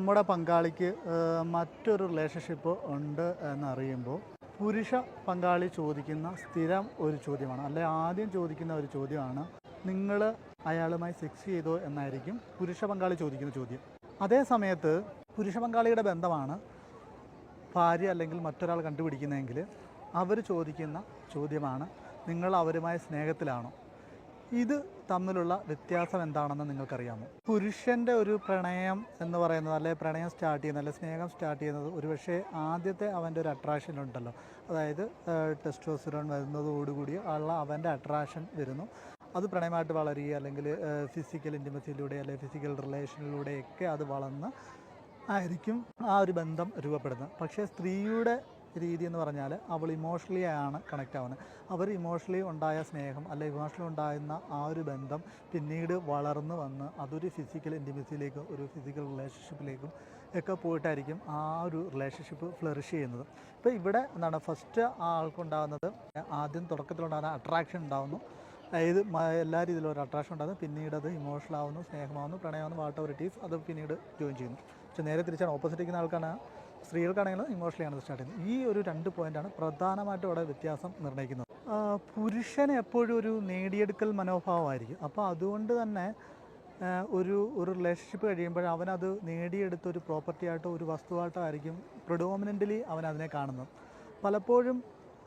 നമ്മുടെ പങ്കാളിക്ക് മറ്റൊരു റിലേഷൻഷിപ്പ് ഉണ്ട് എന്നറിയുമ്പോൾ പുരുഷ പങ്കാളി ചോദിക്കുന്ന സ്ഥിരം ഒരു ചോദ്യമാണ്, അല്ലെ ആദ്യം ചോദിക്കുന്ന ഒരു ചോദ്യമാണ്, നിങ്ങൾ അയാളുമായി സെക്സ് ചെയ്തോ എന്നായിരിക്കും പുരുഷ പങ്കാളി ചോദിക്കുന്ന ചോദ്യം. അതേ സമയത്ത് പുരുഷ പങ്കാളിയുടെ ബന്ധമാണ് ഭാര്യ അല്ലെങ്കിൽ മറ്റൊരാൾ കണ്ടുപിടിക്കുന്നതെങ്കിൽ അവർ ചോദിക്കുന്ന ചോദ്യമാണ്, നിങ്ങൾ അവരുമായി സ്നേഹത്തിലാണോ. ഇത് തമ്മിലുള്ള വ്യത്യാസം എന്താണെന്ന് നിങ്ങൾക്കറിയാമോ? പുരുഷൻ്റെ ഒരു പ്രണയം എന്ന് പറയുന്നത്, അല്ലെ പ്രണയം സ്റ്റാർട്ട് ചെയ്യുന്നത്, അല്ലെ സ്നേഹം സ്റ്റാർട്ട് ചെയ്യുന്നത് ഒരുപക്ഷെ ആദ്യത്തെ അവൻ്റെ ഒരു അട്രാക്ഷൻ ഉണ്ടല്ലോ, അതായത് ടെസ്റ്റോസ്റ്ററോൺ വരുന്നതോടുകൂടി ഉള്ള അവൻ്റെ അട്രാക്ഷൻ വരുന്നു. അത് പ്രണയമായിട്ട് വളരുക, അല്ലെങ്കിൽ ഫിസിക്കൽ ഇൻറ്റിമസിയിലൂടെ അല്ലെങ്കിൽ ഫിസിക്കൽ റിലേഷനിലൂടെയൊക്കെ അത് വളർന്ന് ആയിരിക്കും ആ ഒരു ബന്ധം രൂപപ്പെടുന്നത്. പക്ഷേ സ്ത്രീയുടെ രീതി എന്ന് പറഞ്ഞാൽ അവൾ ഇമോഷണലി ആണ് കണക്റ്റ് ആവുന്നത്. അവർ ഇമോഷണലി ഉണ്ടായ സ്നേഹം അല്ലെ ഇമോഷണലി ഉണ്ടാകുന്ന ആ ഒരു ബന്ധം പിന്നീട് വളർന്നു വന്ന് അതൊരു ഫിസിക്കൽ ഇൻറ്റിമസിയിലേക്കും ഒരു ഫിസിക്കൽ റിലേഷൻഷിപ്പിലേക്കും ഒക്കെ പോയിട്ടായിരിക്കും ആ ഒരു റിലേഷൻഷിപ്പ് ഫ്ലറിഷ് ചെയ്യുന്നത്. ഇപ്പോൾ ഇവിടെ എന്താണ് ഫസ്റ്റ് ആൾക്കുണ്ടാകുന്നത്, ആദ്യം തുടക്കത്തിലുണ്ടാകുന്ന അട്രാക്ഷൻ ഉണ്ടാകുന്നു, അതായത് എല്ലാ രീതിയിലും ഒരു അട്രാക്ഷൻ ഉണ്ടാകുന്നു, പിന്നീട് അത് ഇമോഷണൽ ആവുന്നു, സ്നേഹമാവുന്നു, പ്രണയമാവുന്നു, വാട്ട് എവർ ഇറ്റ് ഈസ്, അത് പിന്നീട് ജോയിൻ ചെയ്യുന്നു. പക്ഷേ നേരെ തിരിച്ചാണ്, ഓപ്പോസിറ്റ് ഇരിക്കുന്ന ആൾക്കാണ് സ്ത്രീകൾക്കാണെങ്കിലും ഇമോഷണലിയാണ് സ്റ്റാർട്ട് ചെയ്യുന്നത്. ഈ ഒരു 2 പോയിൻ്റാണ് പ്രധാനമായിട്ടും അവിടെ വ്യത്യാസം നിർണ്ണയിക്കുന്നത്. പുരുഷന് എപ്പോഴും ഒരു നേടിയെടുക്കൽ മനോഭാവമായിരിക്കും. അപ്പോൾ അതുകൊണ്ട് തന്നെ ഒരു റിലേഷൻഷിപ്പ് കഴിയുമ്പോൾ അവനത് നേടിയെടുത്തൊരു പ്രോപ്പർട്ടി ആയിട്ടോ ഒരു വസ്തുവായിട്ടോ ആയിരിക്കും പ്രിഡോമിനൻ്റലി അവനതിനെ കാണുന്നത്. പലപ്പോഴും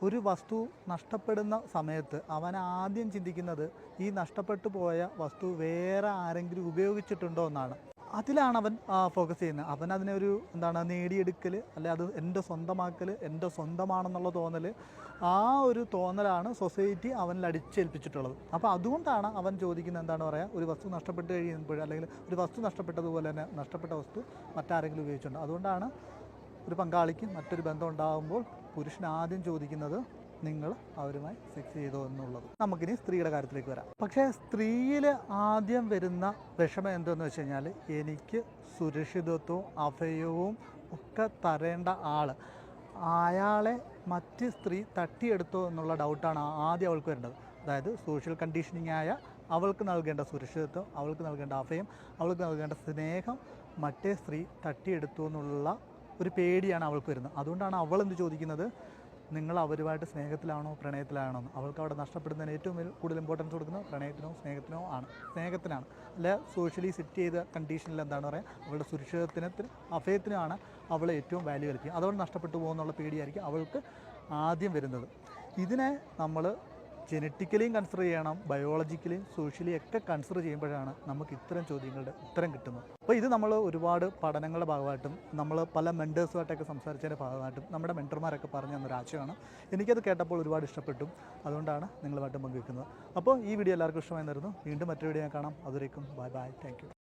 ഒരു വസ്തു നഷ്ടപ്പെടുന്ന സമയത്ത് അവൻ ആദ്യം ചിന്തിക്കുന്നത് ഈ നഷ്ടപ്പെട്ടു പോയ വസ്തു വേറെ ആരെങ്കിലും ഉപയോഗിച്ചിട്ടുണ്ടോ എന്നാണ്. അതിലാണ് അവൻ ഫോക്കസ് ചെയ്യുന്നത്. അവൻ അതിനെ ഒരു നേടിയെടുക്കൽ, അല്ലെ അത് എൻ്റെ സ്വന്തമാക്കൽ, എൻ്റെ സ്വന്തമാണെന്നുള്ള തോന്നൽ, ആ ഒരു തോന്നലാണ് സൊസൈറ്റി അവനിൽ അടിച്ചേൽപ്പിച്ചിട്ടുള്ളത്. അപ്പോൾ അതുകൊണ്ടാണ് അവൻ ചോദിക്കുന്നത്, എന്താണ് പറയുക, ഒരു വസ്തു നഷ്ടപ്പെട്ട് കഴിയുമ്പോൾ, അല്ലെങ്കിൽ ഒരു വസ്തു നഷ്ടപ്പെട്ടതുപോലെ തന്നെ നഷ്ടപ്പെട്ട വസ്തു മറ്റാരെങ്കിലും ഉപയോഗിച്ചിട്ടുണ്ട്. അതുകൊണ്ടാണ് ഒരു പങ്കാളിക്ക് മറ്റൊരു ബന്ധം ഉണ്ടാകുമ്പോൾ പുരുഷൻ ആദ്യം ചോദിക്കുന്നത് നിങ്ങൾ അവരുമായി സെക്സ് ചെയ്തോ എന്നുള്ളത്. നമുക്കിനി സ്ത്രീയുടെ കാര്യത്തിലേക്ക് വരാം. പക്ഷേ സ്ത്രീയിൽ ആദ്യം വരുന്ന വിഷമം എന്തെന്ന് വെച്ച് കഴിഞ്ഞാൽ, എനിക്ക് സുരക്ഷിതത്വവും അഭയവും ഒക്കെ തരേണ്ട ആൾ, അയാളെ മറ്റ് സ്ത്രീ തട്ടിയെടുത്തോ എന്നുള്ള ഡൗട്ടാണ് ആദ്യം അവൾക്ക് വരേണ്ടത്. അതായത് സോഷ്യൽ കണ്ടീഷനിങ് ആയ അവൾക്ക് നൽകേണ്ട സുരക്ഷിതത്വം, അവൾക്ക് നൽകേണ്ട അഭയം, അവൾക്ക് നൽകേണ്ട സ്നേഹം മറ്റേ സ്ത്രീ തട്ടിയെടുത്തു എന്നുള്ള ഒരു പേടിയാണ് അവൾക്ക് വരുന്നത്. അതുകൊണ്ടാണ് അവൾ എന്ത് ചോദിക്കുന്നത്, നിങ്ങൾ അവരുമായിട്ട് സ്നേഹത്തിലാണോ പ്രണയത്തിലാണോ എന്ന്. അവൾക്ക് അവിടെ നഷ്ടപ്പെടുന്നതിന് ഏറ്റവും കൂടുതൽ ഇമ്പോർട്ടൻസ് കൊടുക്കുന്നത് പ്രണയത്തിനോ സ്നേഹത്തിനോ ആണ്. സ്നേഹത്തിനാണ്, അല്ലെ സോഷ്യലി സെറ്റ് ചെയ്ത കണ്ടീഷനിൽ എന്താണ് പറയുക, അവളുടെ സുരക്ഷിതത്വത്തിന് അഭയത്തിനാണ് അവൾ ഏറ്റവും വാല്യൂ കൽപ്പിക്കുക. അതവൾ നഷ്ടപ്പെട്ടു പോകുന്നുള്ള പേടിയായിരിക്കും അവൾക്ക് ആദ്യം വരുന്നത്. ഇതിനെ നമ്മൾ ജനറ്റിക്കലിയും കൺസിഡർ ചെയ്യണം, ബയോളജിക്കലിയും സോഷ്യലി ഒക്കെ കൺസിഡർ ചെയ്യുമ്പോഴാണ് നമുക്ക് ഇത്തരം ചോദ്യങ്ങളുടെ ഉത്തരം കിട്ടുന്നത്. അപ്പോൾ ഇത് നമ്മൾ ഒരുപാട് പഠനങ്ങളുടെ ഭാഗമായിട്ടും നമ്മൾ പല മെൻറ്റേഴ്സുമായിട്ടൊക്കെ സംസാരിച്ചതിൻ്റെ ഭാഗമായിട്ടും നമ്മുടെ മെൻറ്റർമാരൊക്കെ പറഞ്ഞു തന്നൊരു ആശയമാണ്. എനിക്കത് കേട്ടപ്പോൾ ഒരുപാട് ഇഷ്ടപ്പെട്ടു. അതുകൊണ്ടാണ് നിങ്ങളുമായിട്ട് പങ്കുവെക്കുന്നത്. അപ്പോൾ ഈ വീഡിയോ എല്ലാവർക്കും ഇഷ്ടമായി തരുന്നു. വീണ്ടും മറ്റൊരു വീഡിയോ കാണാം. അതുവരേക്കും ബൈ ബൈ, താങ്ക് യു.